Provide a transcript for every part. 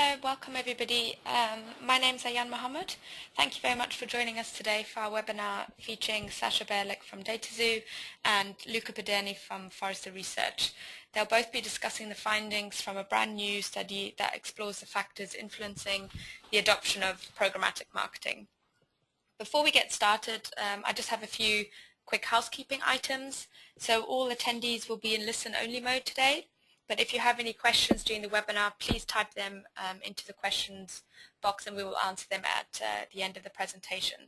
Hello, welcome everybody. My name is Ayan Mohammed. Thank you very much for joining us today for our webinar featuring Sasha Berlik from DataXu and Luca Paderni from Forrester Research. They'll both be discussing the findings from a brand new study that explores the factors influencing the adoption of programmatic marketing. Before we get started, I just have a few quick housekeeping items. So all attendees will be in listen-only mode today. But if you have any questions during the webinar, please type them into the questions box and we will answer them at the end of the presentation.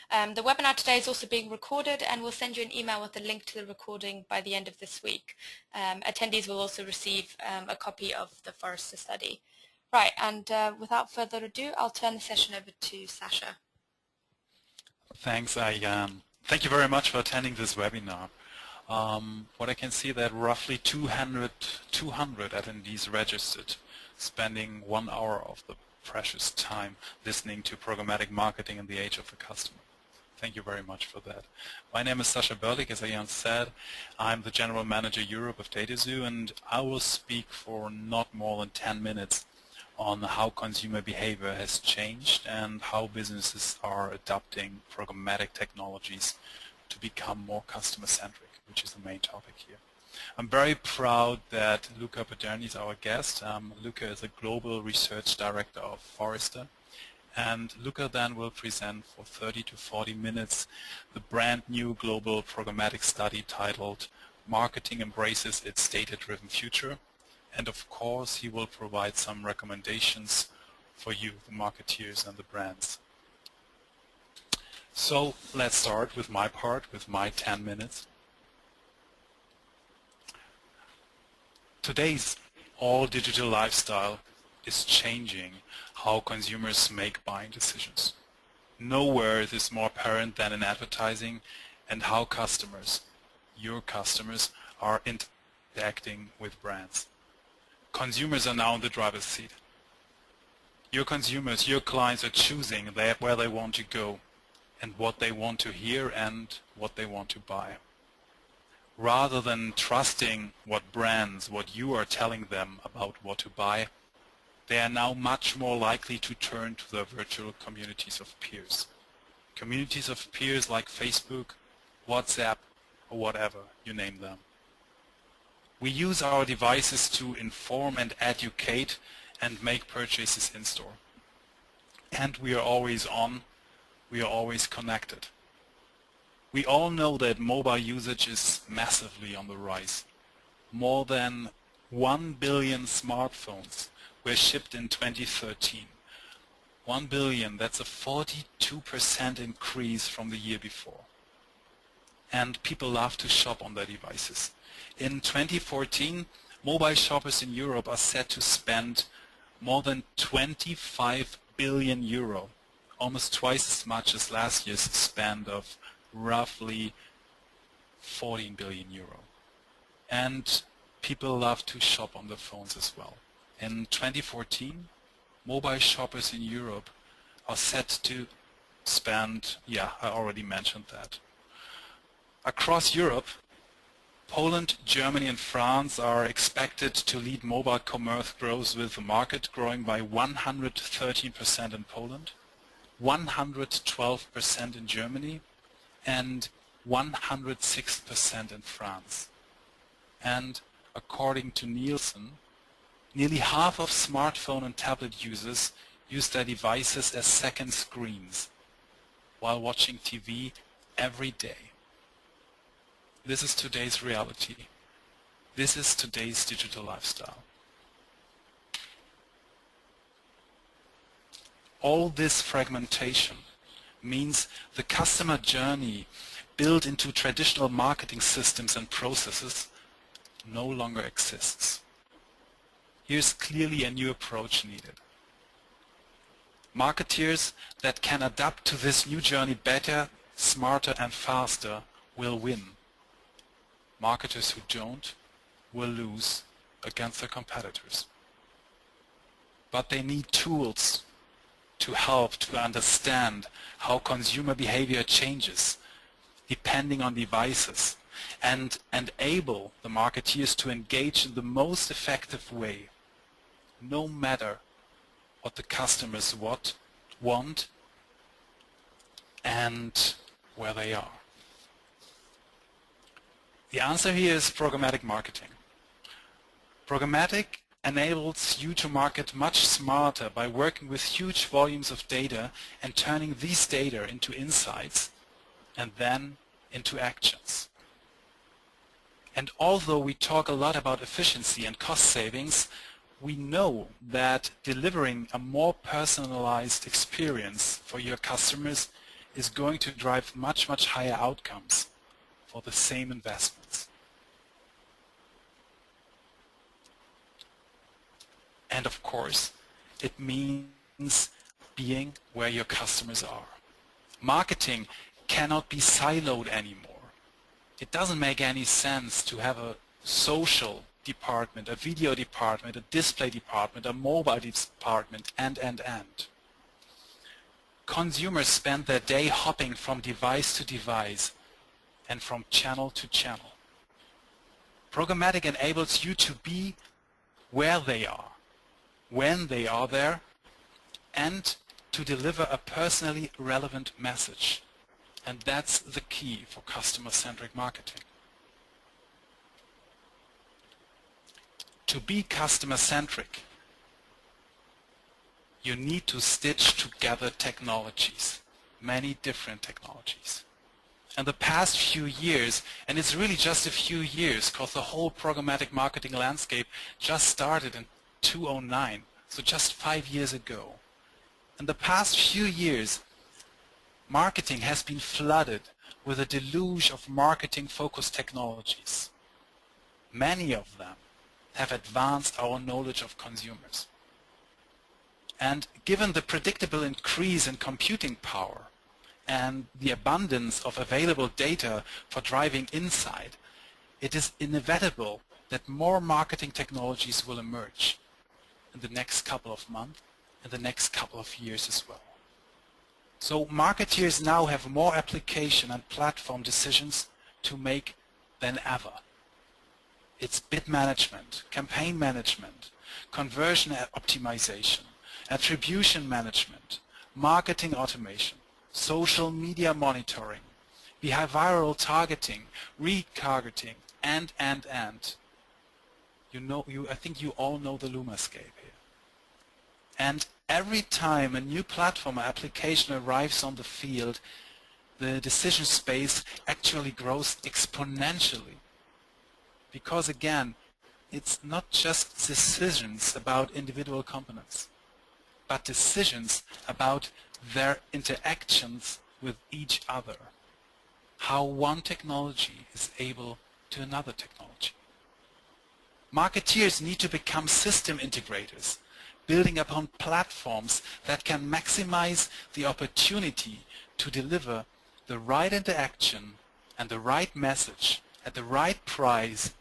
The webinar today is also being recorded and we'll send you an email with a link to the recording by the end of this week. Attendees will also receive a copy of the Forrester study. Right, and without further ado, I'll turn the session over to Sasha. Thanks, Ayan. Thank you very much for attending this webinar. What I can see that roughly 200 attendees registered, spending 1 hour of the precious time listening to programmatic marketing in the age of the customer. Thank you very much for that. My name is Sasha Berlik, as Ayan said. I'm the General Manager Europe of DataXu, and I will speak for not more than 10 minutes on how consumer behavior has changed and how businesses are adopting programmatic technologies to become more customer-centric, which is the main topic here. I'm very proud that Luca Paderni is our guest. Luca is a Global Research Director of Forrester. And Luca then will present for 30 to 40 minutes the brand new global programmatic study titled Marketing Embraces Its Data-Driven Future. And of course, he will provide some recommendations for you, the marketeers and the brands. So let's start with my part, with my 10 minutes. Today's all-digital lifestyle is changing how consumers make buying decisions. Nowhere is this more apparent than in advertising and how customers, your customers, are interacting with brands. Consumers are now in the driver's seat. Your consumers, your clients are choosing where they want to go and what they want to hear and what they want to buy. Rather than trusting what brands, what you are telling them about what to buy, they are now much more likely to turn to their virtual communities of peers. Communities of peers like Facebook, WhatsApp, or whatever you name them. We use our devices to inform and educate and make purchases in store. And we are always on, we are always connected. We all know that mobile usage is massively on the rise. More than 1 billion smartphones were shipped in 2013. 1 billion, that's a 42% increase from the year before. And people love to shop on their devices. In 2014, mobile shoppers in Europe are set to spend more than 25 billion euro, almost twice as much as last year's spend of roughly 14 billion euro. And people love to shop on their phones as well. In 2014, mobile shoppers in Europe are set to spend, I already mentioned that. Across Europe, Poland, Germany and France are expected to lead mobile commerce growth, with the market growing by 113% in Poland, 112% in Germany, and 106% in France. And according to Nielsen, nearly half of smartphone and tablet users use their devices as second screens while watching TV every day. This is today's reality. This is today's digital lifestyle. All this fragmentation means the customer journey built into traditional marketing systems and processes no longer exists. Here's clearly a new approach needed. Marketeers that can adapt to this new journey better, smarter and faster will win. Marketers who don't will lose against their competitors. But they need tools to help to understand how consumer behavior changes depending on devices and enable the marketeers to engage in the most effective way no matter what the customers want and where they are? The answer here is programmatic marketing. Programmatic enables you to market much smarter by working with huge volumes of data and turning these data into insights and then into actions. And although we talk a lot about efficiency and cost savings, we know that delivering a more personalized experience for your customers is going to drive much, much higher outcomes for the same investments. And of course, it means being where your customers are. Marketing cannot be siloed anymore. It doesn't make any sense to have a social department, a video department, a display department, a mobile department, and. Consumers spend their day hopping from device to device and from channel to channel. Programmatic enables you to be where they are, when they are there, and to deliver a personally relevant message. And that's the key for customer-centric marketing. To be customer-centric, you need to stitch together technologies, many different technologies. In the past few years, and it's really just a few years because the whole programmatic marketing landscape just started in 2009, so just 5 years ago. In the past few years, marketing has been flooded with a deluge of marketing-focused technologies. Many of them have advanced our knowledge of consumers. And given the predictable increase in computing power and the abundance of available data for driving insight, it is inevitable that more marketing technologies will emerge in the next couple of months and the next couple of years as well. So marketeers now have more application and platform decisions to make than ever. It's bid management, campaign management, conversion optimization, attribution management, marketing automation, social media monitoring, behavioral targeting, retargeting, and. I think you all know the Lumascape here. And every time a new platform or application arrives on the field, the decision space actually grows exponentially. Because again, it's not just decisions about individual components, but decisions about their interactions with each other. How one technology is able to another technology. Marketeers need to become system integrators, building upon platforms that can maximize the opportunity to deliver the right interaction and the right message at the right price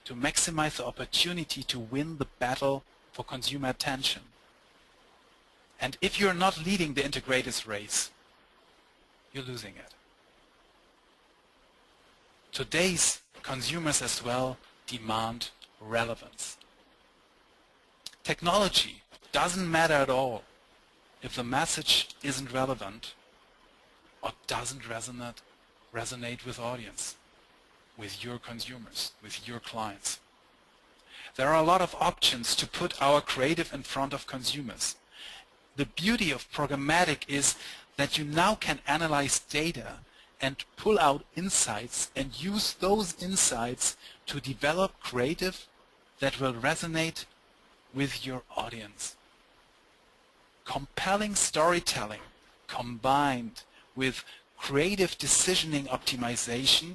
to maximize the opportunity to win the battle for consumer attention. And if you're not leading the integrators race, you're losing it. Today's consumers as well demand relevance. Technology doesn't matter at all if the message isn't relevant or doesn't resonate with audience, with your consumers, with your clients. There are a lot of options to put our creative in front of consumers. The beauty of programmatic is that you now can analyze data and pull out insights and use those insights to develop creative that will resonate with your audience. Compelling storytelling combined with creative decisioning optimization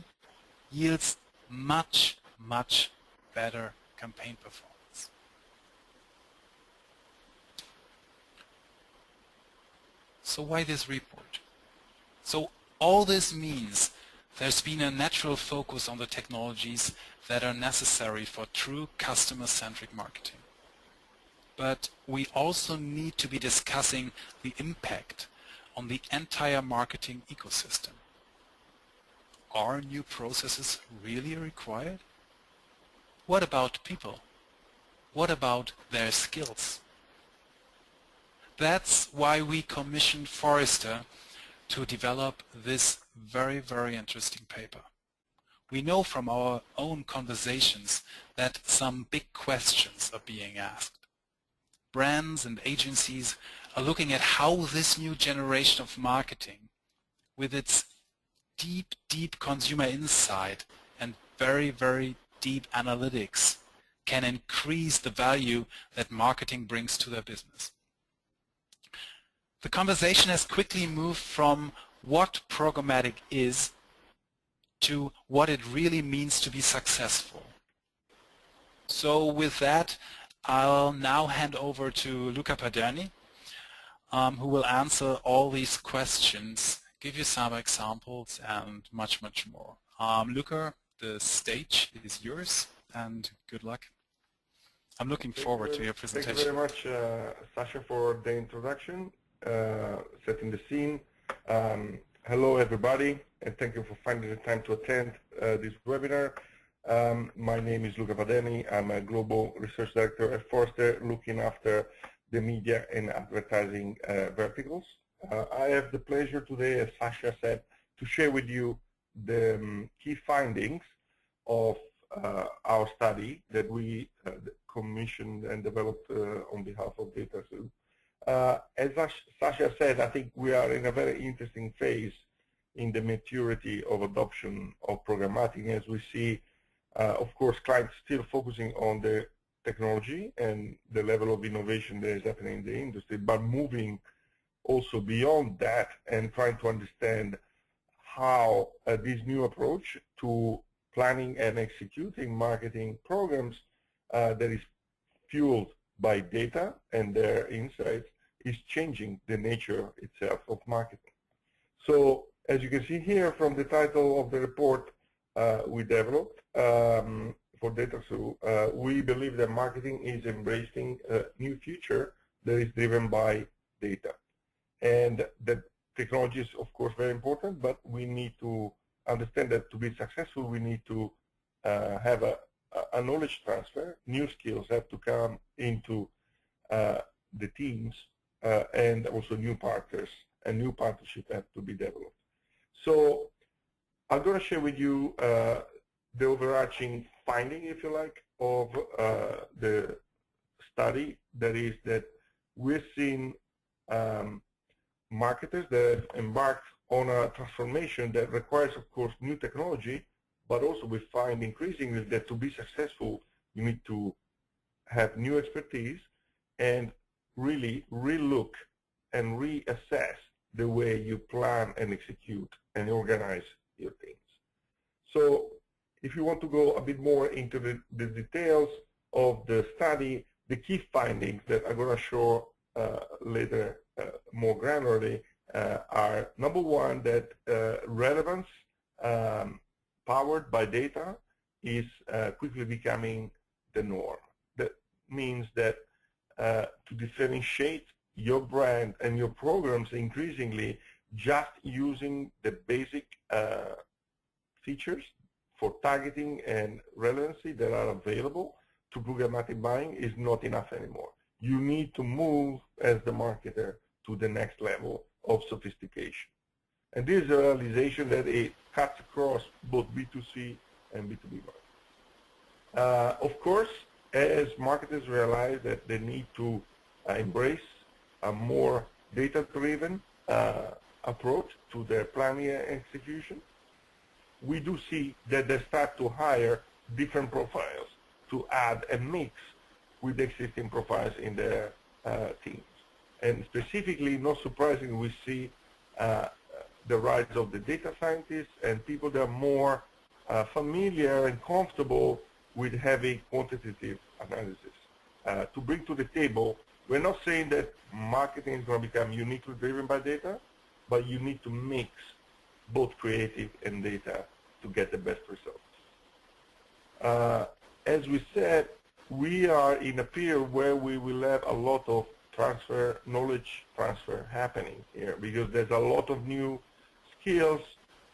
yields much, much better campaign performance. So why this report? So all this means there's been a natural focus on the technologies that are necessary for true customer-centric marketing. But we also need to be discussing the impact on the entire marketing ecosystem. Are new processes really required? What about people? what about their skills? That's why we commissioned Forrester to develop this very, very interesting paper. We know from our own conversations that some big questions are being asked. Brands and agencies are looking at how this new generation of marketing, with its deep, deep consumer insight and very, very deep analytics, can increase the value that marketing brings to their business. The conversation has quickly moved from what programmatic is to what it really means to be successful. So with that, I'll now hand over to Luca Paderni, who will answer all these questions, give you some examples, and much, much more. Luca, the stage is yours, and good luck. I'm looking forward to your presentation. Thank you very much, Sasha, for the introduction, setting the scene. Hello, everybody, and thank you for finding the time to attend this webinar. My name is Luca Paderni. I'm a Global Research Director at Forrester, looking after the media and advertising verticals. I have the pleasure today, as Sasha said, to share with you the key findings of our study that we commissioned and developed on behalf of DataXu. As Sasha said, I think we are in a very interesting phase in the maturity of adoption of programmatic, as we see, of course, clients still focusing on the technology and the level of innovation that is happening in the industry, but moving also beyond that and trying to understand how this new approach to planning and executing marketing programs that is fueled by data and their insights is changing the nature itself of marketing. So as you can see here from the title of the report we developed for DataXu, we believe that marketing is embracing a new future that is driven by data. And that technology is, of course, very important, but we need to understand that to be successful, we need to have a knowledge transfer. New skills have to come into the teams, and also new partners and new partnerships have to be developed. So I'm going to share with you the overarching finding, if you like, of the study. That is that we're seeing marketers that have embarked on a transformation that requires, of course, new technology, but also we find increasingly that to be successful, you need to have new expertise and really relook and reassess the way you plan and execute and organize your things. So if you want to go a bit more into the details of the study, the key findings that I'm going to show later more granularly are, number one, that relevance powered by data is quickly becoming the norm. That means that to differentiate your brand and your programs increasingly, just using the basic features for targeting and relevancy that are available to programmatic buying is not enough anymore. You need to move as the marketer to the next level of sophistication. And this is a realization that it cuts across both B2C and B2B marketing. Of course, as marketers realize that they need to embrace a more data-driven approach to their planning and execution, we do see that they start to hire different profiles to add and mix with existing profiles in their teams. And specifically, not surprisingly, we see the rise of the data scientists and people that are more familiar and comfortable with heavy quantitative analysis to bring to the table. We're not saying that marketing is going to become uniquely driven by data, but you need to mix both creative and data to get the best results. As we said, we are in a period where we will have a lot of knowledge transfer happening here, because there's a lot of new skills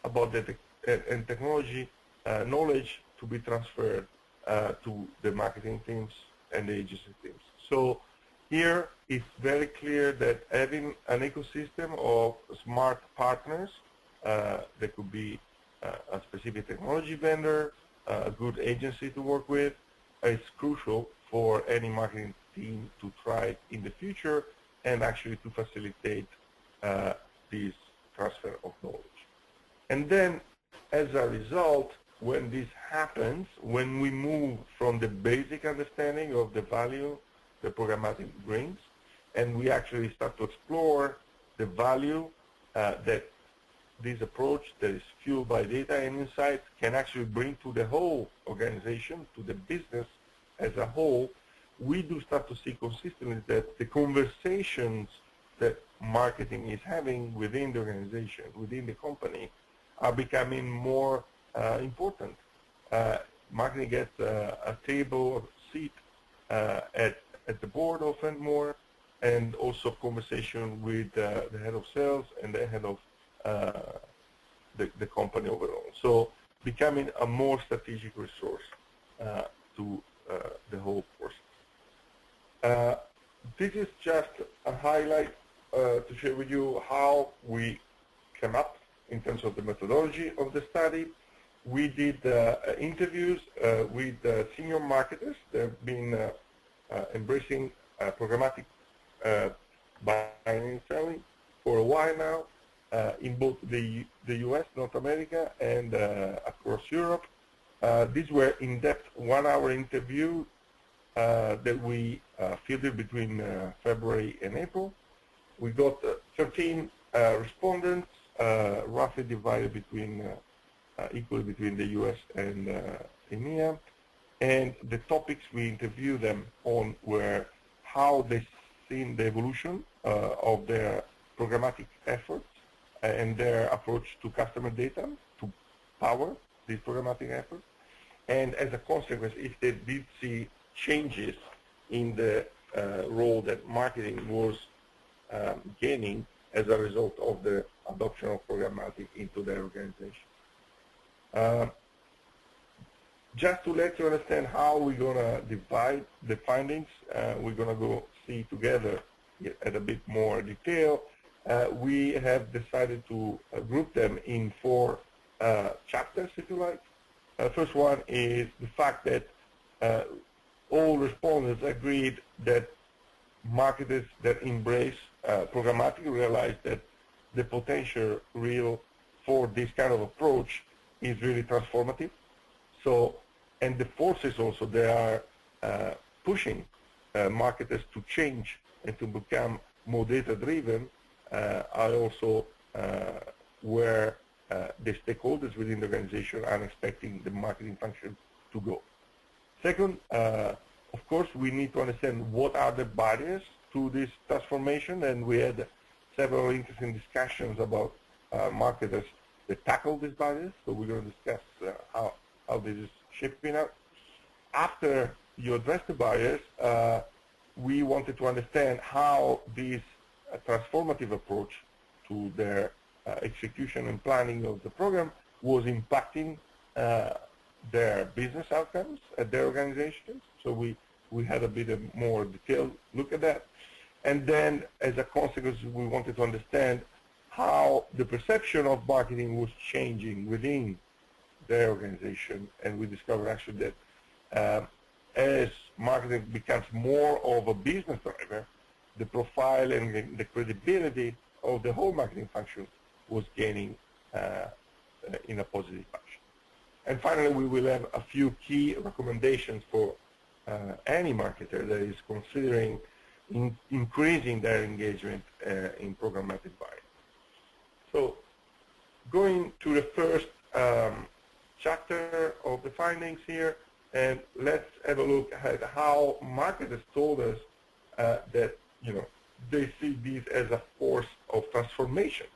about the and technology knowledge to be transferred to the marketing teams and the agency teams. So here it's very clear that having an ecosystem of smart partners, that could be a specific technology vendor, a good agency to work with, is crucial for any marketing team to thrive in the future and actually to facilitate this transfer of knowledge. And then, as a result, when this happens, when we move from the basic understanding of the value the programmatic brings, and we actually start to explore the value that this approach that is fueled by data and insights can actually bring to the whole organization, to the business as a whole, we do start to see consistently that the conversations that marketing is having within the organization, within the company, are becoming more important. Marketing gets a table, a seat at the board often more, and also conversation with the head of sales and the head of the company overall. So becoming a more strategic resource to the whole process. This is just a highlight to share with you how we came up in terms of the methodology of the study. We did interviews with senior marketers that have been embracing programmatic buying and selling for a while now in both the US, North America, and across Europe. These were in-depth one-hour interviews that we fielded between February and April. We got 13 respondents, roughly divided between equally between the US and EMEA. And the topics we interviewed them on were how they've seen the evolution of their programmatic efforts and their approach to customer data to power these programmatic efforts, and as a consequence, if they did see changes in the role that marketing was gaining as a result of the adoption of programmatic into their organization. Just to let you understand how we're going to divide the findings, we're going to go see together at a bit more detail. We have decided to group them in 4 chapters, if you like. First one is the fact that all respondents agreed that marketers that embrace programmatic realize that the potential real for this kind of approach is really transformative. So, and the forces also they are pushing marketers to change and to become more data-driven are also where the stakeholders within the organization are expecting the marketing function to go. Second, of course, we need to understand what are the barriers to this transformation, and we had several interesting discussions about marketers that tackle these barriers. So we're going to discuss how this is shaping up. After you address the barriers, we wanted to understand how this transformative approach to their execution and planning of the program was impacting their business outcomes at their organizations. So we had a bit of more detailed look at that. And then, as a consequence, we wanted to understand how the perception of marketing was changing within their organization. And we discovered actually that as marketing becomes more of a business driver, the profile and the credibility of the whole marketing function was gaining in a positive fashion. And finally, we will have a few key recommendations for any marketer that is considering increasing their engagement in programmatic buying. So, going to the first chapter of the findings here, and let's have a look at how marketers told us that they see this as a force of transformation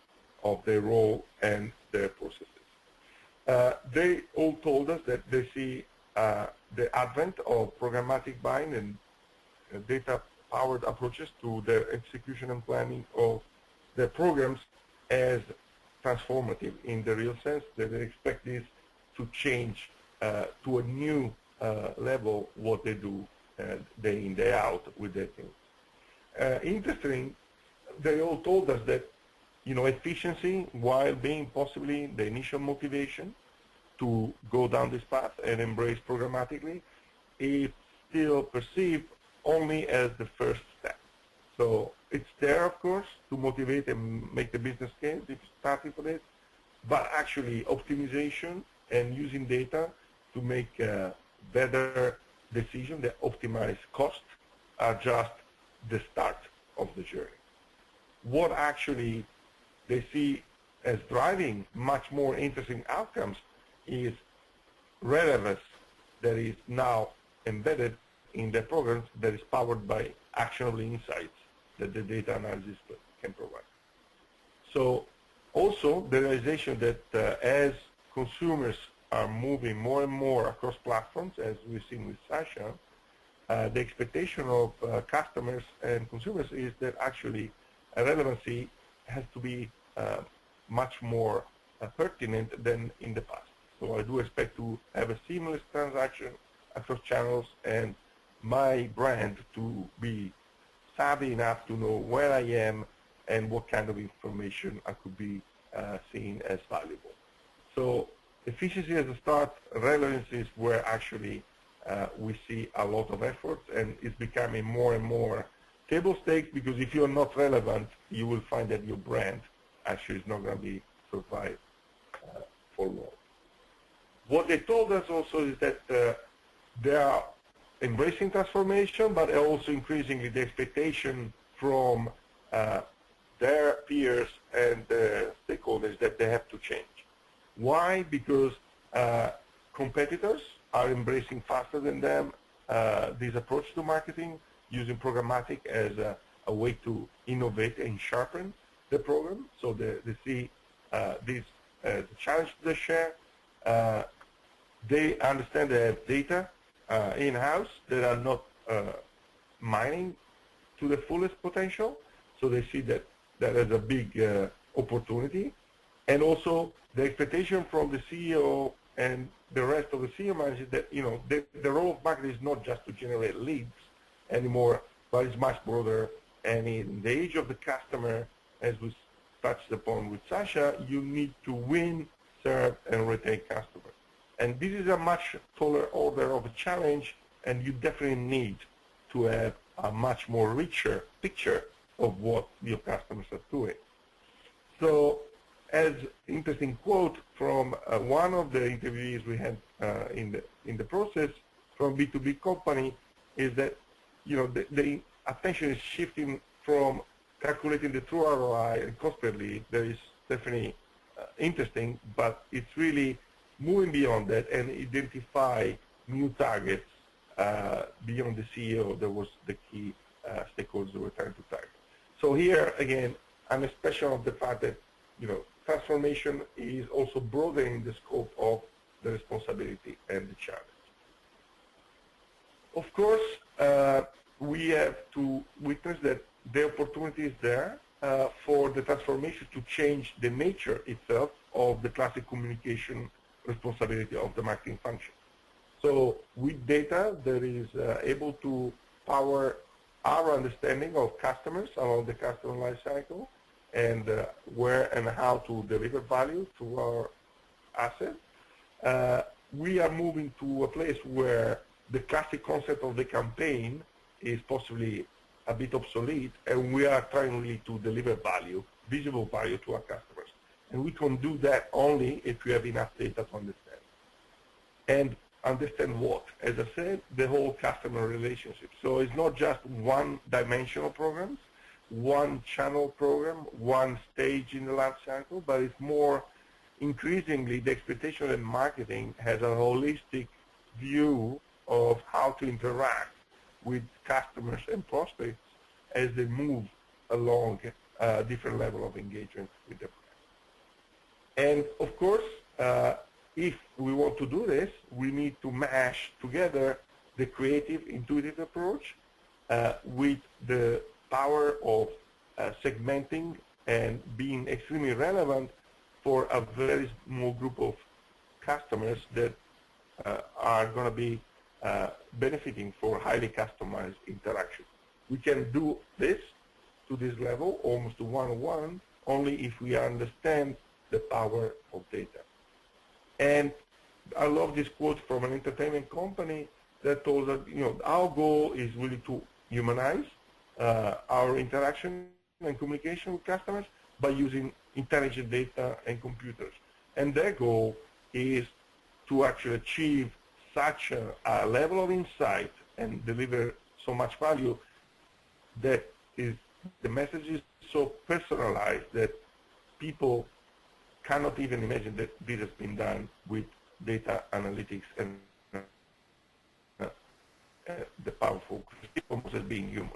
of their role and their processes. They all told us that they see the advent of programmatic buying and data-powered approaches to the execution and planning of their programs as transformative in the real sense, that they expect this to change to a new level what they do day in, day out with their teams. Interesting, they all told us that, efficiency, while being possibly the initial motivation to go down this path and embrace programmatically, is still perceived only as the first step. So it's there, of course, to motivate and make the business case if you're starting for this, but actually optimization and using data to make a better decision that optimize cost are just the start of the journey. What actually they see as driving much more interesting outcomes is relevance that is now embedded in the programs that is powered by actionable insights that the data analysis can provide. So also the realization that as consumers are moving more and more across platforms, as we've seen with Sasha, the expectation of customers and consumers is that actually relevancy has to be much more pertinent than in the past. So I do expect to have a seamless transaction across channels and my brand to be savvy enough to know where I am and what kind of information I could be seen as valuable. So efficiency as a start, relevance is where actually we see a lot of effort, and it's becoming more and more table stakes, because if you're not relevant, you will find that your brand actually is not going to be survive for long. What they told us also is that they are embracing transformation, but also increasingly the expectation from their peers and stakeholders that they have to change. Why? Because competitors are embracing faster than them this approach to marketing, using programmatic as a way to innovate and sharpen the program. So they see this as a challenge to the share. They understand they have data in-house that are not mining to the fullest potential. So they see that as a big opportunity. And also the expectation from the CEO and the rest of the senior managers that, the role of marketing is not just to generate leads anymore, but it's much broader. And in the age of the customer, as we touched upon with Sasha, you need to win, serve, and retain customers. And this is a much taller order of a challenge, and you definitely need to have a much more richer picture of what your customers are doing. So, as interesting quote from one of the interviewees we had in the process from B2B company is that, the attention is shifting from calculating the true ROI and cost per lead. That is definitely interesting, but it's really moving beyond that and identify new targets beyond the CEO. That was the key stakeholders that we're trying to target. So here again, I'm especially of the fact that transformation is also broadening the scope of the responsibility and the challenge. Of course, we have to witness that the opportunity is there for the transformation to change the nature itself of the classic communication responsibility of the marketing function. So with data that is able to power our understanding of customers along the customer life cycle and where and how to deliver value to our assets, we are moving to a place where the classic concept of the campaign is possibly a bit obsolete, and we are trying really to deliver value, visible value to our customers. And we can do that only if we have enough data to understand. And understand what? As I said, the whole customer relationship. So it's not just one-dimensional programs, one channel program, one stage in the life cycle, but it's more increasingly the expectation that marketing has a holistic view of how to interact with customers and prospects as they move along a different level of engagement with the brand. And of course, if we want to do this, we need to mash together the creative, intuitive approach with the power of segmenting and being extremely relevant for a very small group of customers that are going to be benefiting for highly customized interaction. We can do this to this level, almost to one-on-one, only if we understand the power of data. And I love this quote from an entertainment company that told us, our goal is really to humanize our interaction and communication with customers by using intelligent data and computers. And their goal is to actually achieve such a level of insight and deliver so much value that the message is so personalized that people cannot even imagine that this has been done with data analytics and the powerful almost as being human.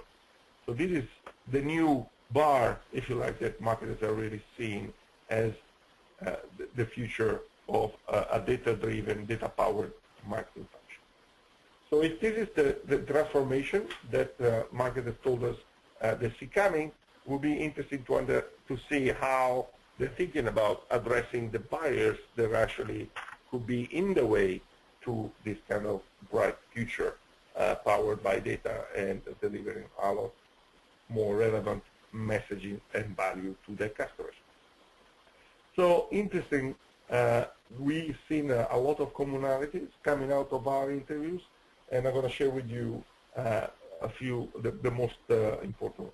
So this is the new bar, if you like, that marketers are really seeing as the future of a data-driven, data-powered marketing function. So if this is the transformation that marketers told us they see coming, it will be interesting to see how they're thinking about addressing the barriers that actually could be in the way to this kind of bright future powered by data and delivering a lot more relevant messaging and value to their customers. So interesting, we've seen a lot of commonalities coming out of our interviews, and I'm going to share with you a few, the most important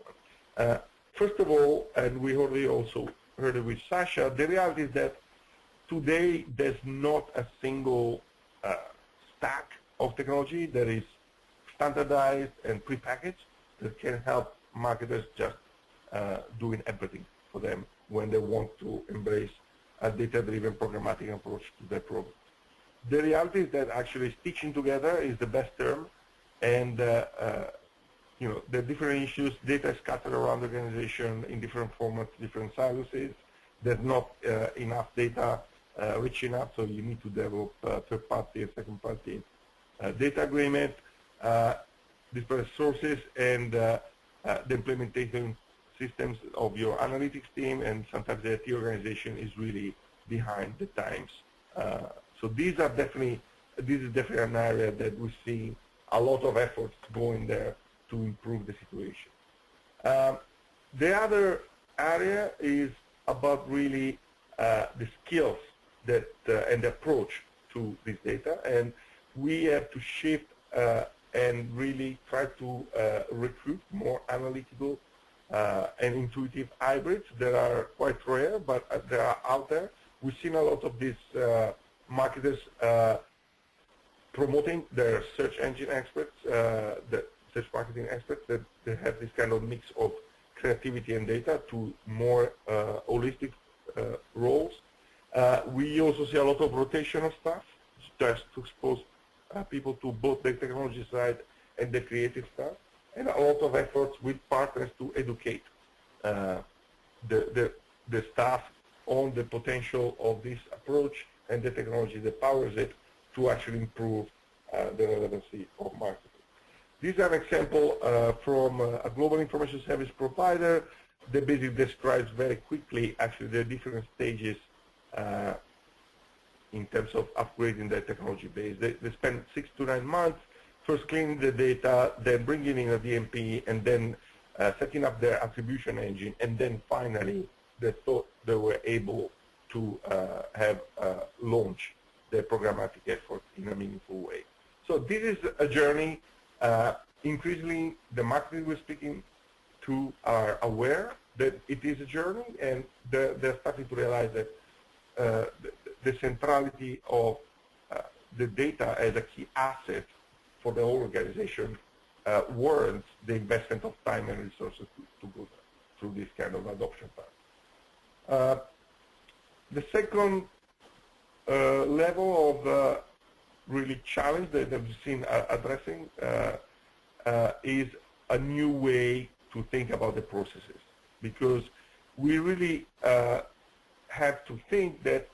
ones. First of all, and we already also heard it with Sasha, the reality is that today there's not a single stack of technology that is standardized and prepackaged that can help marketers just doing everything for them when they want to embrace a data-driven programmatic approach to their product. The reality is that actually stitching together is the best term, and the different issues, data is scattered around the organization in different formats, different silos. There's not enough data rich enough, so you need to develop third-party and second-party data agreement, disparate sources, and the implementation systems of your analytics team, and sometimes the IT organization is really behind the times. So this is definitely an area that we see a lot of efforts going there to improve the situation. The other area is about really the skills that and the approach to this data, and we have to shift and really try to recruit more analytical and intuitive hybrids that are quite rare, but they are out there. We've seen a lot of these marketers promoting their search engine experts, the search marketing experts, that they have this kind of mix of creativity and data to more holistic roles. We also see a lot of rotational stuff, just to expose people to both the technology side and the creative stuff, and a lot of efforts with partners to educate the staff on the potential of this approach and the technology that powers it to actually improve the relevancy of marketing. These are examples from a global information service provider that basically describes very quickly actually the different stages in terms of upgrading their technology base. They spend 6 to 9 months first cleaning the data, then bringing in a DMP, and then setting up their attribution engine, and then finally they thought they were able to have launch their programmatic effort in a meaningful way. So this is a journey. Increasingly, the marketers we're speaking to are aware that it is a journey, and they're starting to realize that the centrality of the data as a key asset for the whole organization warrants the investment of time and resources to go through this kind of adoption path. The second level of really challenge that we've seen addressing is a new way to think about the processes, because we really have to think that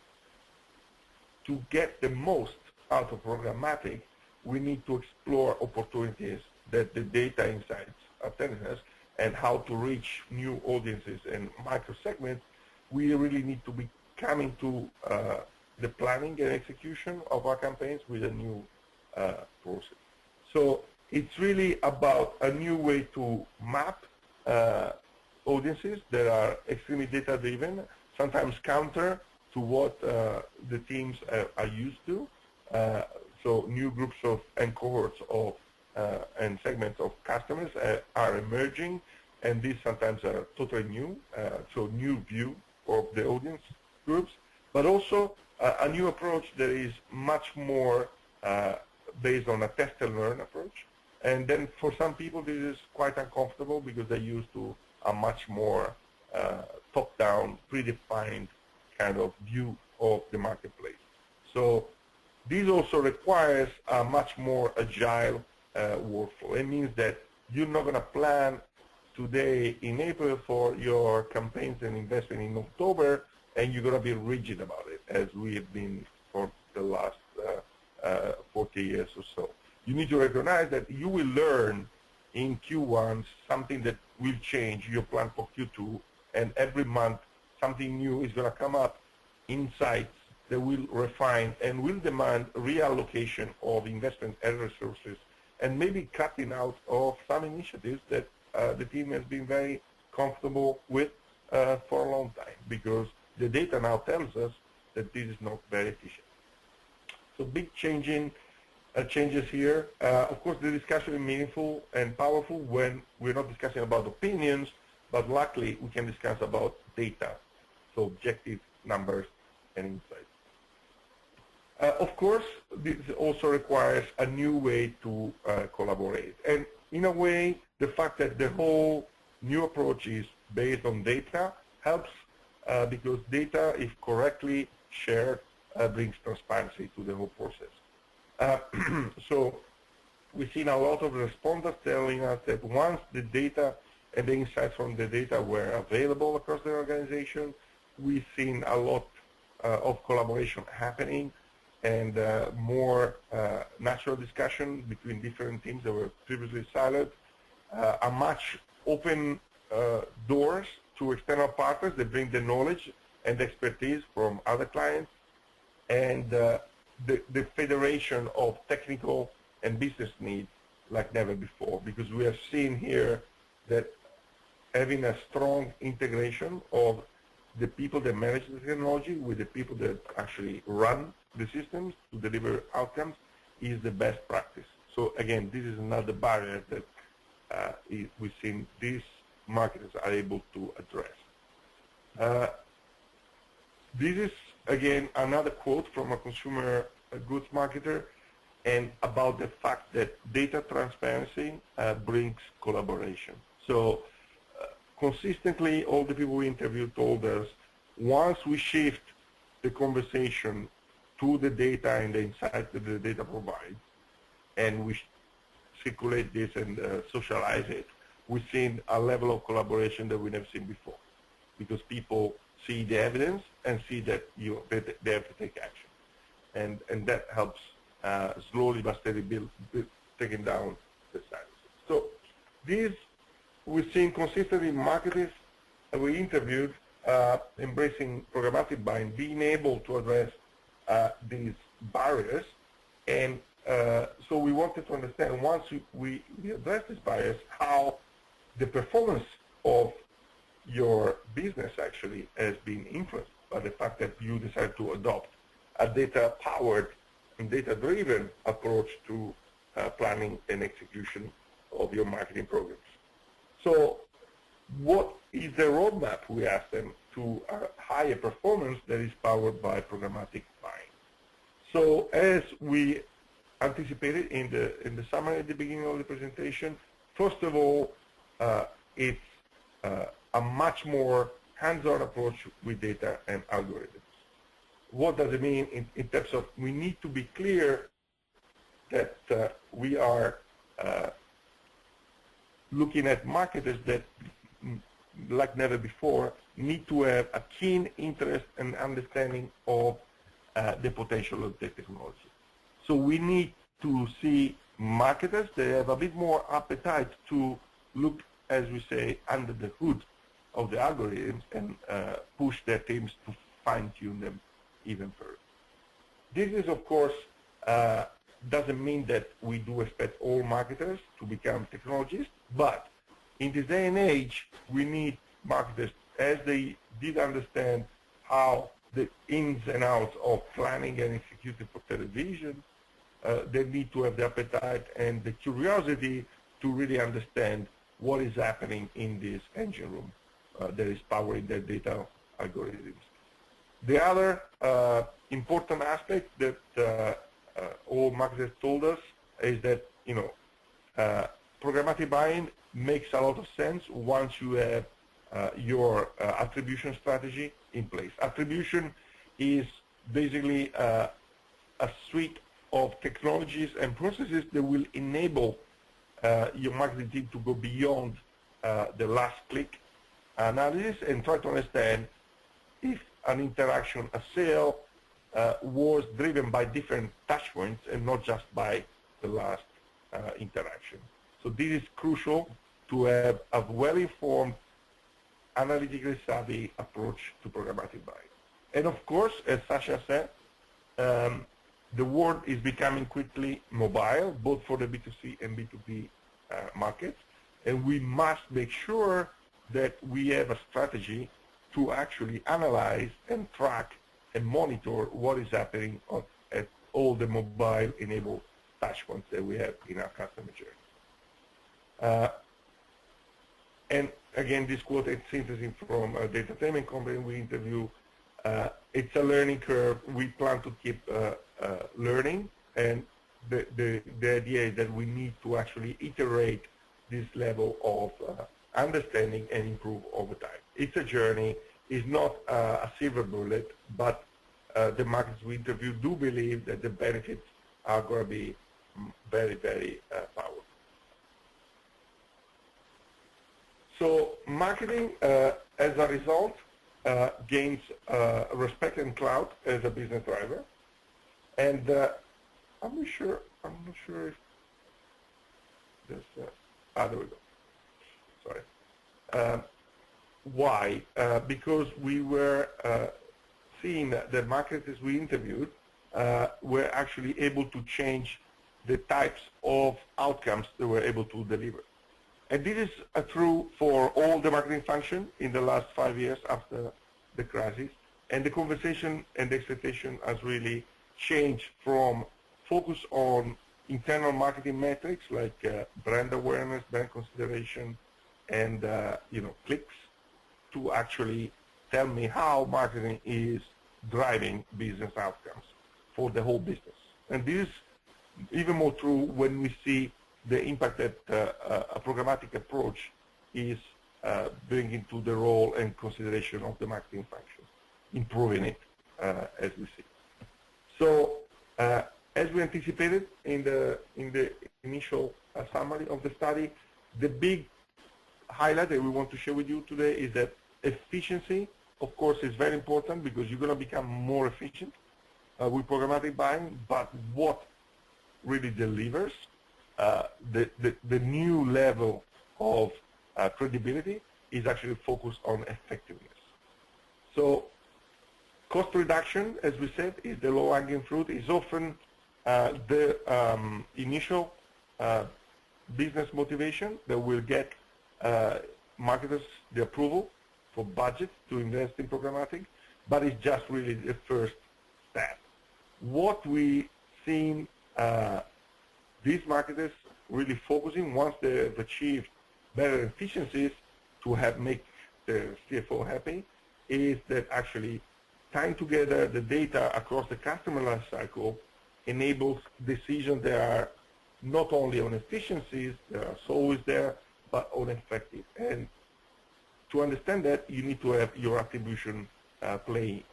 to get the most out of programmatic, we need to explore opportunities that the data insights are telling us, and how to reach new audiences and micro segments. We really need to be coming to the planning and execution of our campaigns with a new process. So it's really about a new way to map audiences that are extremely data-driven, sometimes counter to what the teams are used to. So new groups of and cohorts of and segments of customers are emerging, and these sometimes are totally new, so new view of the audience groups, but also a new approach that is much more based on a test and learn approach. And then for some people this is quite uncomfortable because they're used to a much more top-down, predefined kind of view of the marketplace. So this also requires a much more agile workflow. It means that you're not going to plan today in April for your campaigns and investment in October, and you're going to be rigid about it, as we have been for the last 40 years or so. You need to recognize that you will learn in Q1 something that will change your plan for Q2, and every month something new is going to come up, insights that will refine and will demand reallocation of investment and resources, and maybe cutting out of some initiatives that the team has been very comfortable with for a long time, because the data now tells us that this is not very efficient. So big changes here. Of course, the discussion is meaningful and powerful when we're not discussing about opinions, but luckily we can discuss about data, so objective numbers and insights. Of course, this also requires a new way to collaborate. And in a way, the fact that the whole new approach is based on data helps because data, if correctly shared, brings transparency to the whole process. So we've seen a lot of respondents telling us that once the data and the insights from the data were available across the organization, we've seen a lot of collaboration happening, and more natural discussion between different teams that were previously siloed, a much open doors to external partners that bring the knowledge and expertise from other clients, and the federation of technical and business needs like never before, because we are seeing here that having a strong integration of the people that manage the technology with the people that actually run the systems to deliver outcomes is the best practice. So again, this is another barrier that we've seen these marketers are able to address. This is, again, another quote from a consumer goods marketer, and about the fact that data transparency brings collaboration. So consistently, all the people we interviewed told us, once we shift the conversation to the data and the insights that the data provides, and we circulate this and socialize it, we've seen a level of collaboration that we've never seen before, because people see the evidence and see that they have to take action, and that helps slowly but steadily taking down the silos. So these we've seen consistently marketers that we interviewed embracing programmatic buying, being able to address these barriers, and so we wanted to understand, once we address these barriers, how the performance of your business actually has been influenced by the fact that you decided to adopt a data-powered and data-driven approach to planning and execution of your marketing programs. So what is the roadmap, we asked them, to a higher performance that is powered by programmatic buying? So as we anticipated in the summary at the beginning of the presentation, first of all, it's a much more hands-on approach with data and algorithms. What does it mean in terms of, we need to be clear that we are looking at marketers that, like never before, need to have a keen interest and understanding of the potential of the technology. So we need to see marketers that have a bit more appetite to look, as we say, under the hood of the algorithms and push their teams to fine-tune them even further. This is, of course, doesn't mean that we do expect all marketers to become technologists, but in this day and age, we need marketers, as they did understand how the ins and outs of planning and executing for television, they need to have the appetite and the curiosity to really understand what is happening in this engine room that is powering their data algorithms. The other important aspect that all marketers told us is that, programmatic buying makes a lot of sense once you have your attribution strategy in place. Attribution is basically a suite of technologies and processes that will enable your marketing team to go beyond the last click analysis and try to understand if an interaction, a sale, was driven by different touch points and not just by the last interaction. So this is crucial to have a well-informed, analytically savvy approach to programmatic buying. And of course, as Sasha said, the world is becoming quickly mobile, both for the B2C and B2B markets, and we must make sure that we have a strategy to actually analyze and track and monitor what is happening at all the mobile-enabled touchpoints that we have in our customer journey. And again, this quote is synthesis from a data entertainment company we interview. It's a learning curve. We plan to keep learning, and the idea is that we need to actually iterate this level of understanding and improve over time. It's a journey. It's not a silver bullet, but the markets we interview do believe that the benefits are going to be very, very powerful. So marketing, as a result, gains respect and clout as a business driver. And I'm not sure if there's, there we go. Sorry. Why? Because we were seeing that the marketers we interviewed were actually able to change the types of outcomes they were able to deliver. And this is true for all the marketing function in the last 5 years after the crisis. And the conversation and the expectation has really changed from focus on internal marketing metrics like brand awareness, brand consideration, and clicks, to actually tell me how marketing is driving business outcomes for the whole business. And this is even more true when we see the impact that a programmatic approach is bringing to the role and consideration of the marketing function, improving it as we see. So as we anticipated in the initial summary of the study, the big highlight that we want to share with you today is that efficiency, of course, is very important because you're going to become more efficient with programmatic buying, but what really delivers the new level of credibility is actually focused on effectiveness. So cost reduction, as we said, is the low-hanging fruit, is often the initial business motivation that will get marketers the approval for budget to invest in programmatic, but it's just really the first step. What we seen these marketers really focusing once they've achieved better efficiencies to make the CFO happy is that actually tying together the data across the customer life cycle enables decisions that are not only on efficiencies, that are always there, but on effective. And to understand that, you need to have your attribution play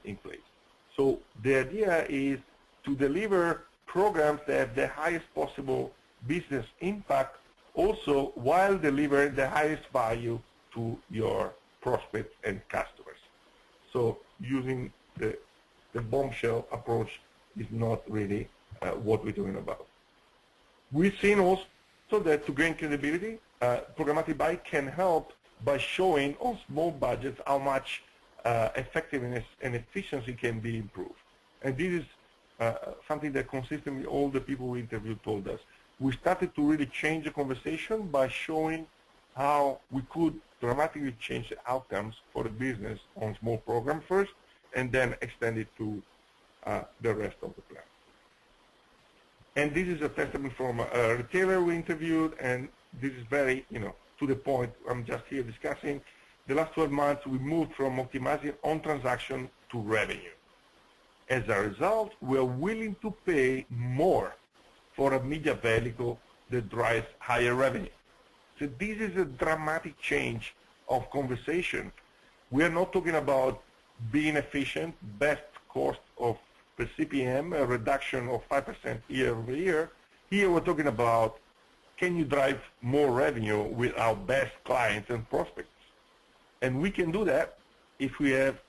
in place. So the idea is to deliver programs that have the highest possible business impact, also while delivering the highest value to your prospects and customers. So using the bombshell approach is not really what we're doing about. We've seen also that to gain credibility, programmatic buy can help by showing on small budgets how much effectiveness and efficiency can be improved. And this is something that consistently all the people we interviewed told us. We started to really change the conversation by showing how we could dramatically change the outcomes for the business on small program first, and then extend it to the rest of the plan. And this is a testament from a retailer we interviewed, and this is very, to the point. I'm just here discussing. The last 12 months, we moved from optimizing on transaction to revenue. As a result, we are willing to pay more for a media vehicle that drives higher revenue. So this is a dramatic change of conversation. We are not talking about being efficient, best cost of per CPM, a reduction of 5% year over year. Here we're talking about, can you drive more revenue with our best clients and prospects? And we can do that if we have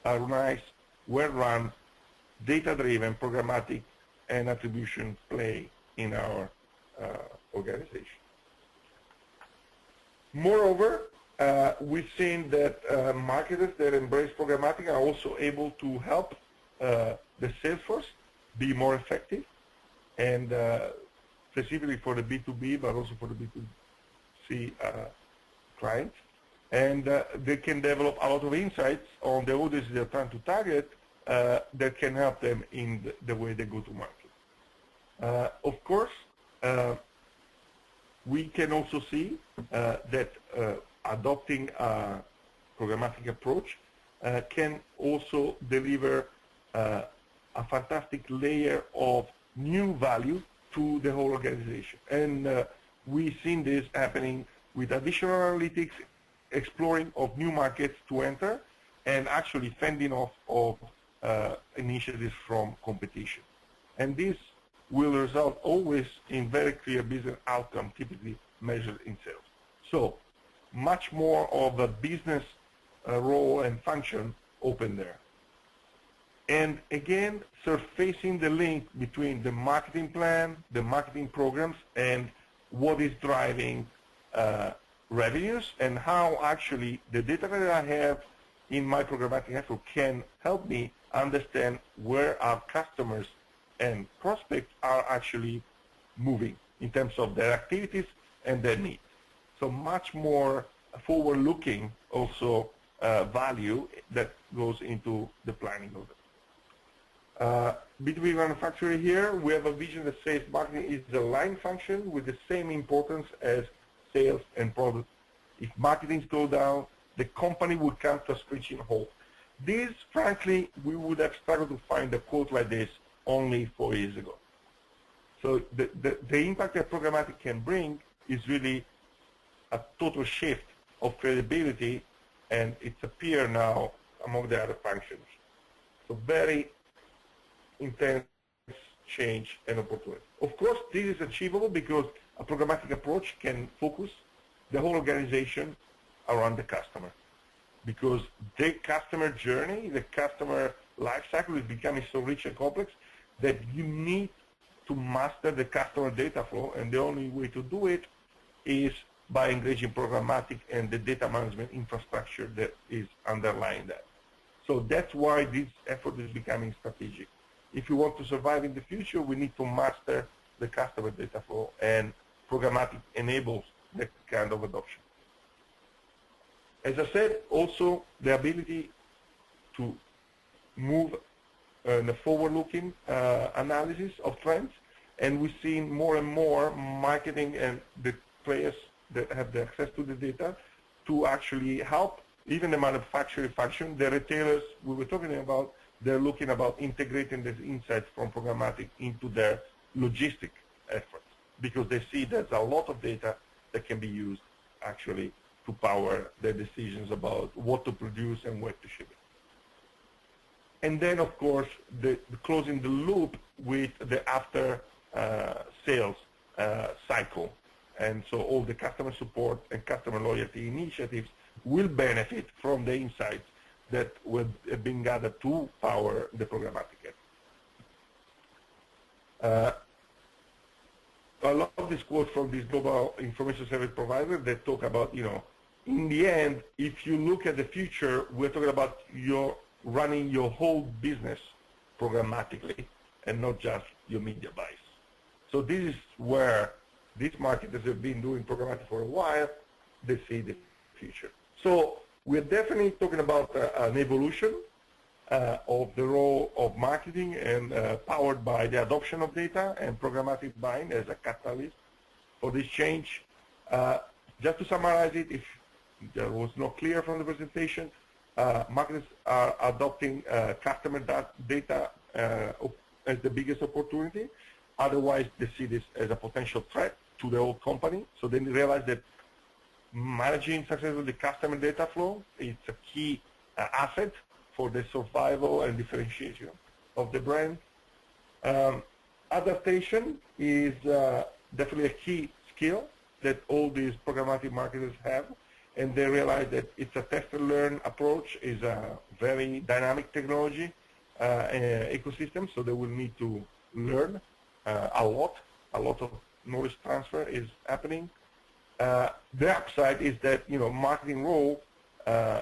a nice, well-run, data-driven, programmatic, and attribution play in our organization. Moreover, we've seen that marketers that embrace programmatic are also able to help the sales force be more effective, and specifically for the B2B, but also for the B2C clients. And they can develop a lot of insights on the audience they're trying to target that can help them in the way they go to market. Of course, we can also see that adopting a programmatic approach can also deliver a fantastic layer of new value to the whole organization. And we've seen this happening with additional analytics, exploring of new markets to enter, and actually fending off of initiatives from competition. And this will result always in very clear business outcome, typically measured in sales. So much more of a business role and function open there. And again, surfacing the link between the marketing plan, the marketing programs, and what is driving revenues, and how actually the data that I have in my programmatic effort can help me understand where our customers and prospects are actually moving in terms of their activities and their needs. So much more forward-looking also value that goes into the planning of it. B2B manufacturer here, we have a vision that says marketing is a line function with the same importance as sales and product. If marketing slows down, the company would come to a screeching halt. This, frankly, we would have struggled to find a quote like this only 4 years ago. So the impact that programmatic can bring is really a total shift of credibility, and it's a peer now among the other functions. So very intense change and opportunity. Of course, this is achievable because a programmatic approach can focus the whole organization around the customer, because the customer journey, the customer life cycle is becoming so rich and complex that you need to master the customer data flow, and the only way to do it is by engaging programmatic and the data management infrastructure that is underlying that. So that's why this effort is becoming strategic. If you want to survive in the future, we need to master the customer data flow, and programmatic enables that kind of adoption. As I said, also the ability to move in a forward-looking analysis of trends, and we've seen more and more marketing and the players that have the access to the data to actually help even the manufacturing function. The retailers we were talking about, they're looking about integrating these insights from programmatic into their logistic efforts, because they see there's a lot of data that can be used actually to power their decisions about what to produce and where to ship it. And then, of course, the closing the loop with the after sales cycle. And so all the customer support and customer loyalty initiatives will benefit from the insights that were being gathered to power the programmatic effort. I love this quote from this global information service provider that talk about, in the end, if you look at the future, we're talking about running your whole business programmatically, and not just your media buys. So this is where these marketers have been doing programmatic for a while. They see the future. So we're definitely talking about an evolution of the role of marketing and powered by the adoption of data and programmatic buying as a catalyst for this change. Just to summarize it, if there was not clear from the presentation, marketers are adopting customer data as the biggest opportunity. Otherwise, they see this as a potential threat to the whole company. So then they realize that managing successfully the customer data flow is a key asset for the survival and differentiation of the brand. Adaptation is definitely a key skill that all these programmatic marketers have, and they realize that it's a test and learn approach, is a very dynamic technology ecosystem, so they will need to learn a lot of knowledge transfer is happening. The upside is that marketing role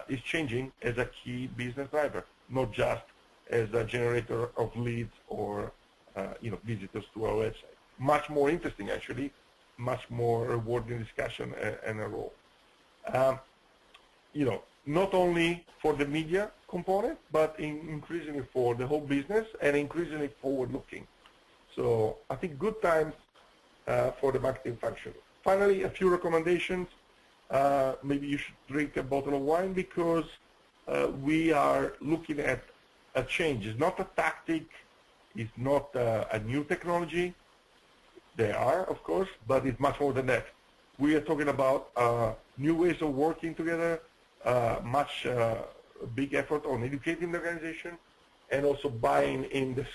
is changing as a key business driver, not just as a generator of leads or visitors to our website. Much more interesting, actually, much more rewarding discussion and a role. Not only for the media component, but increasingly for the whole business and increasingly forward-looking. So I think good times for the marketing function. Finally, a few recommendations. Maybe you should drink a bottle of wine because we are looking at a change. It's not a tactic, it's not a new technology. They are, of course, but it's much more than that. We are talking about new ways of working together, much big effort on educating the organization, and also buying in the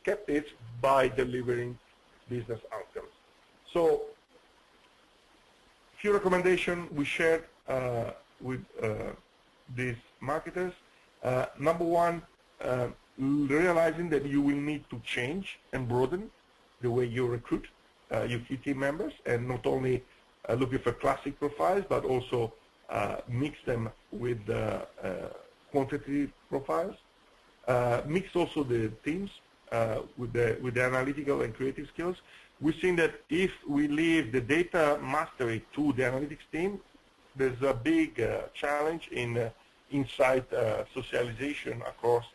skeptics by delivering business outcomes. So, few recommendations we shared with these marketers. Number one, realizing that you will need to change and broaden the way you recruit your key team members, and not only looking for classic profiles, but also mix them with quantitative profiles. Mix also the teams with the analytical and creative skills. We've seen that if we leave the data mastery to the analytics team, there's a big challenge in insight socialization across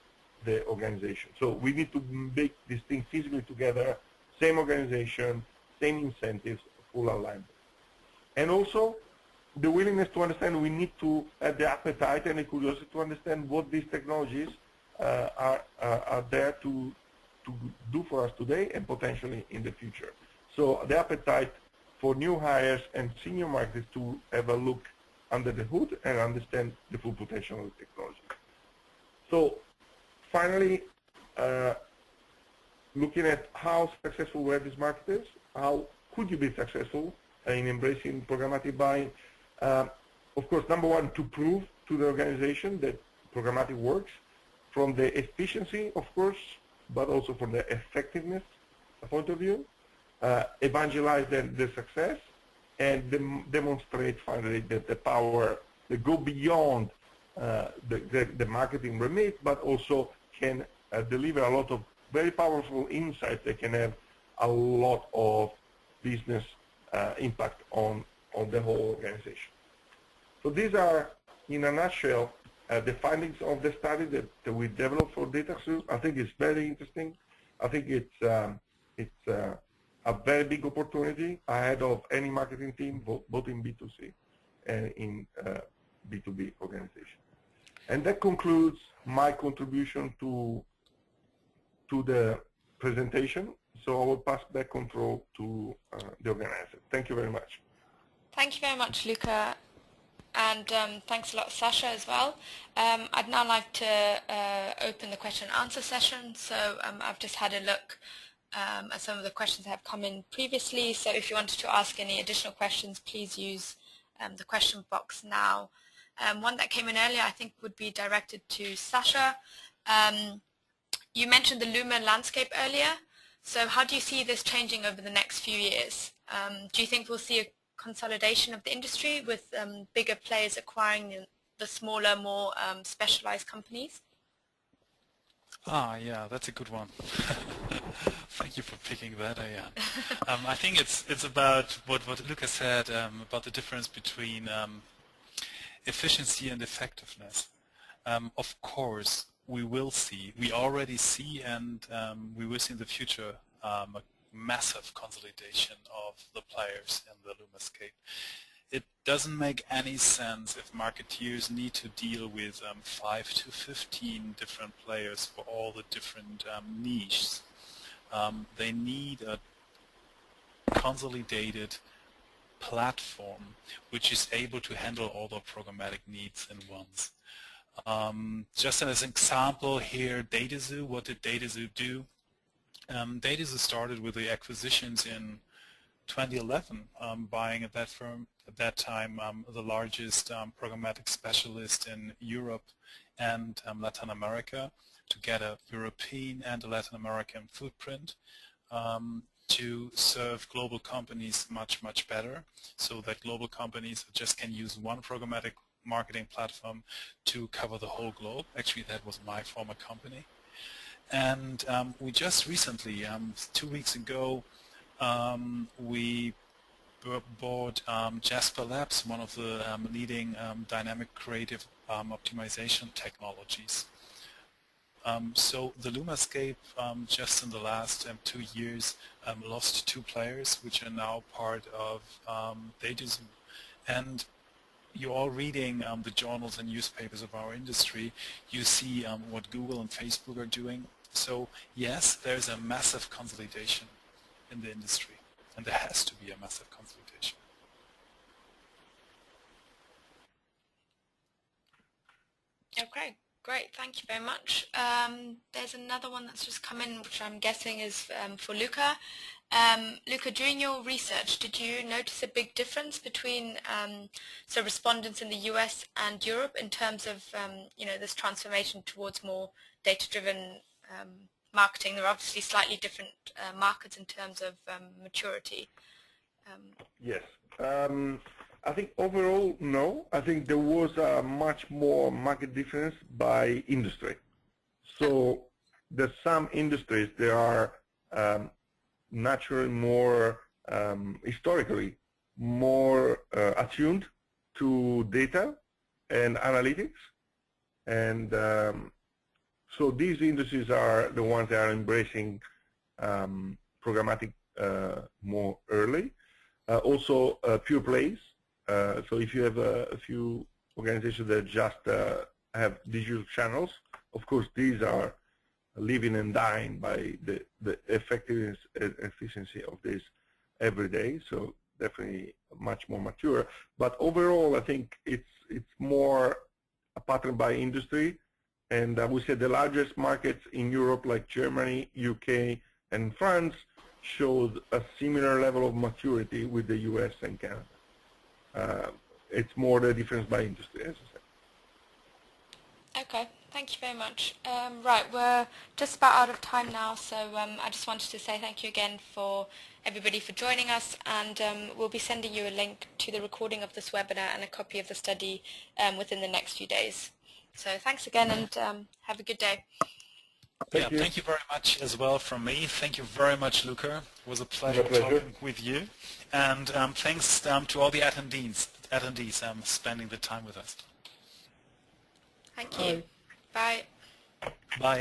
the organization. So we need to make this thing physically together, same organization, same incentives, full alignment. And also the willingness to understand, we need to have the appetite and the curiosity to understand what these technologies are there to do for us today and potentially in the future. So the appetite for new hires and senior marketers to have a look under the hood and understand the full potential of the technology. So finally, looking at how successful were these marketers, how could you be successful in embracing programmatic buying? Of course, number one, to prove to the organization that programmatic works from the efficiency, of course, but also from the effectiveness point of view, evangelize the success, and demonstrate finally that the power that go beyond the marketing remit, but also can deliver a lot of very powerful insights that can have a lot of business impact on the whole organization. So these are, in a nutshell, the findings of the study that we developed for DataXu. I think it's very interesting. I think it's a very big opportunity ahead of any marketing team, both in B2C and in B2B organization. And that concludes my contribution to the presentation. So I will pass back control to the organizer. Thank you very much. Thank you very much, Luca. And thanks a lot, Sasha, as well. I'd now like to open the question and answer session. So I've just had a look at some of the questions that have come in previously. So if you wanted to ask any additional questions, please use the question box now. One that came in earlier, I think, would be directed to Sasha. You mentioned the Luma landscape earlier. So how do you see this changing over the next few years? Do you think we'll see a consolidation of the industry with bigger players acquiring the smaller, more specialized companies? Yeah, that's a good one. Thank you for picking that, Ayan. I think it's about what Luca said about the difference between efficiency and effectiveness. Of course, we already see, and we will see in the future a massive consolidation of the players in the LumaScape. It doesn't make any sense if marketeers need to deal with 5 to 15 different players for all the different niches. They need a consolidated platform which is able to handle all the programmatic needs in once. Just as an example here, DataXu. What did DataXu do? DataXu started with the acquisitions in 2011, buying at that time the largest programmatic specialist in Europe and Latin America to get a European and a Latin American footprint to serve global companies much better, so that global companies just can use one programmatic marketing platform to cover the whole globe. Actually, that was my former company. And we just recently, 2 weeks ago, we bought Jasper Labs, one of the leading dynamic creative optimization technologies. So the LumaScape just in the last 2 years lost 2 players, which are now part of DataXu. And you're all reading the journals and newspapers of our industry. You see what Google and Facebook are doing. So yes, there's a massive consolidation in the industry, and there has to be a massive consolidation. Okay, great. Thank you very much. There's another one that's just come in, which I'm guessing is for Luca. Luca, during your research, did you notice a big difference between so respondents in the US and Europe in terms of this transformation towards more data-driven marketing? There are obviously slightly different markets in terms of maturity. Yes. I think overall, no. I think there was a much more market difference by industry. So there's some industries that are naturally more, historically, more attuned to data and analytics. And so these industries are the ones that are embracing programmatic more early. Also pure plays. So if you have a few organizations that just have digital channels, of course these are living and dying by the effectiveness and efficiency of this every day. So definitely much more mature. But overall, I think it's more a pattern by industry. And we said the largest markets in Europe, like Germany, UK, and France, showed a similar level of maturity with the US and Canada. It's more the difference by industry, as I said. Okay, thank you very much. Right, we're just about out of time now, so I just wanted to say thank you again for everybody for joining us, and we'll be sending you a link to the recording of this webinar and a copy of the study within the next few days. So thanks again, and have a good day. Thank you very much as well from me. Thank you very much, Luca. It was a pleasure talking with you. And thanks to all the attendees spending the time with us. Thank you. Bye. Bye.